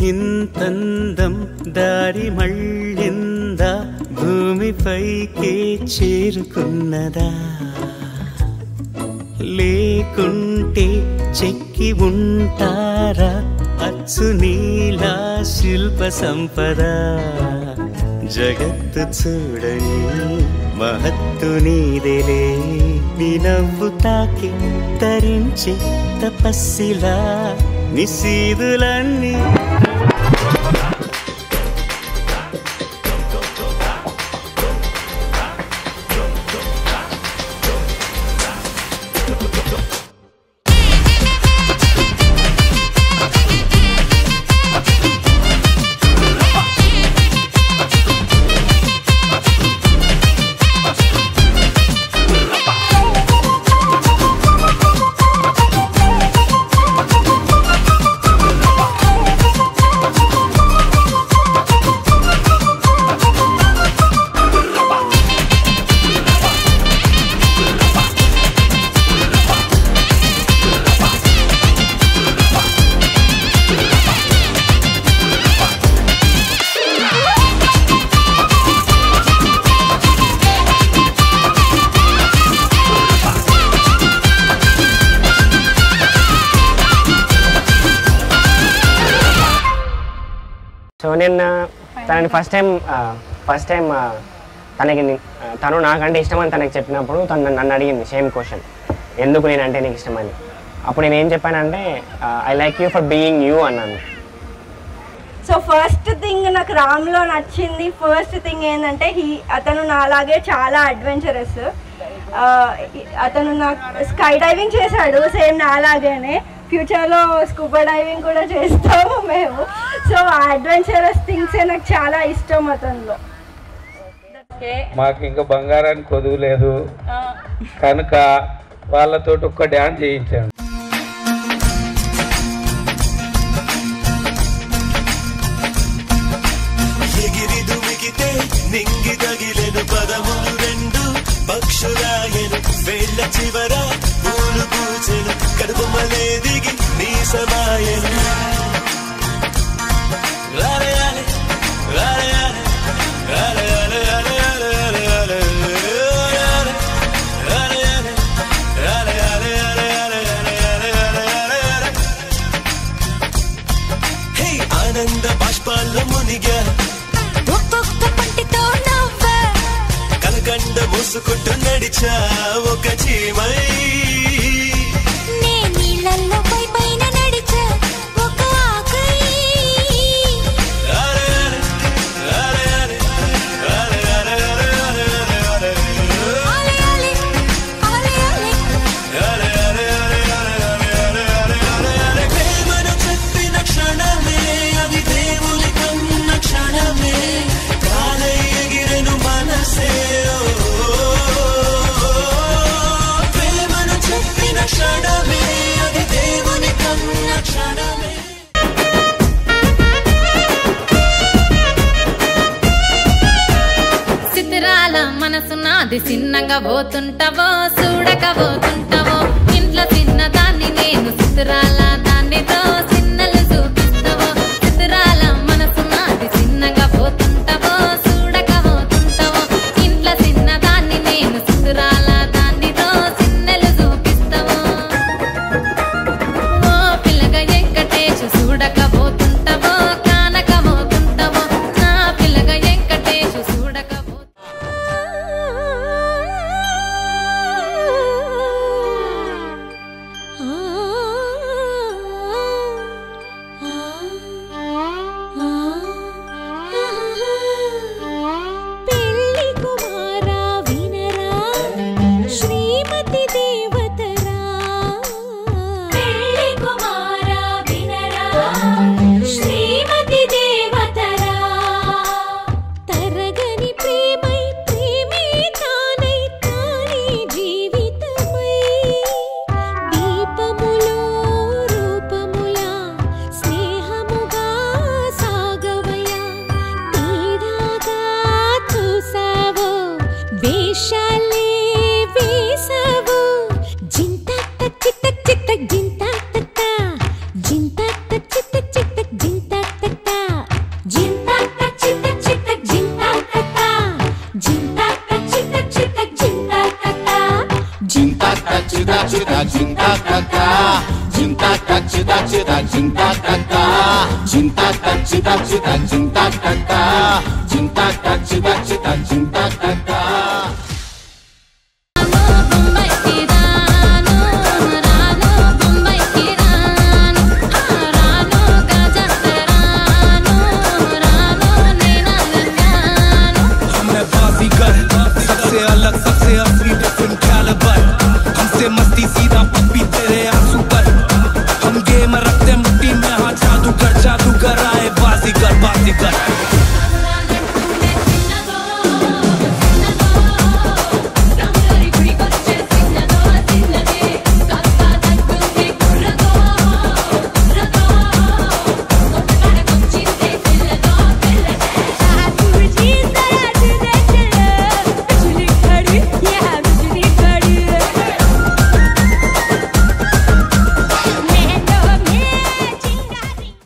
ఇంతందం దారి మళ్ళిందా భూమిపైకే చేరుకున్నదా లేకుంటే చెక్కి ఉంటారా అచ్చు నీలా శిల్ప సంపద జగత్తు చూడని మహత్తు నీదేలే నీ నవ్వు తాకి తరించి తపస్సిలా నిశీదులన్నీ సో నేను తనని ఫస్ట్ టైం తను నాకంటే ఇష్టమని తనకి చెప్పినప్పుడు తను నన్ను అడిగింది సేమ్ క్వశ్చన్, ఎందుకు నేనంటే నీకు ఇష్టమని. అప్పుడు నేను ఏం చెప్పానంటే I like you for being you అన్నాను. సో ఫస్ట్ థింగ్ నాకు రామ్లో నచ్చింది, ఫస్ట్ థింగ్ ఏంటంటే అతను నాలాగే చాలా అడ్వెంచరస్. అతను నాకు స్కై డైవింగ్ చేశాడు సేమ్ నాలాగేనే, ఫ్యూచర్లో స్కూబా డైవింగ్ కూడా చేస్తాము మేము. సో ఆ అడ్వెంచరస్ థింగ్సే నాకు చాలా ఇష్టం అతనిలో. మాకు ఇంకా బంగారానికి కొదువు లేదు కనుక వాళ్ళతో ఒక్క డ్యాన్స్ చేయించాను. నింగి తగిలెను పదములు రెండు పక్షురాయను వేళ్ళ చివర పూలు పూచెను కడుపు మలే దిగి నీ సమాయను ఆనంద బాష్పాల్లో మునిగా కలకండ మూసుకుంటూ నడిచా ఒక చీమై నీళ్ళల్లో పైన నడిచా ఒక ఆకై ప్రేమను చెప్పిన క్షణమే అది దేవుని కన్న క్షణమే కాలై ఎగిరెను మనసే ప్రేమను చెప్పిన క్షణమే అది దేవుని కన్న క్షణమే. సిద్ధిరాల మనసు నాది చిన్నగా పోతుంటావో చూడక పోతుంటావో ఇంట్లో చిన్న దాన్ని నేను సిద్ధిరాల దాన్నితో చిన్నలు చూపిస్తావో సిద్ధిరాల మనసు నాది చిన్నగా పోతుంటావో చూడక పోతుంటావో ఇంట్లో చిన్న దాన్ని నేను సిద్ధిరాల దాన్నితో చిన్నలు చూపిస్తావో ఓ పిల్లగా వెంకటేశు చూడక పోతుంటావో కానక పోతుంటావో నా పిల్లగా వెంకటేశు చూడక చింతా కక్క చింతా కచ్చిత చిత చింతా కక్క చింతా కచ్చిత చిత చింతా కక్క చింతా కచ్చిత చిత చింతా కక్క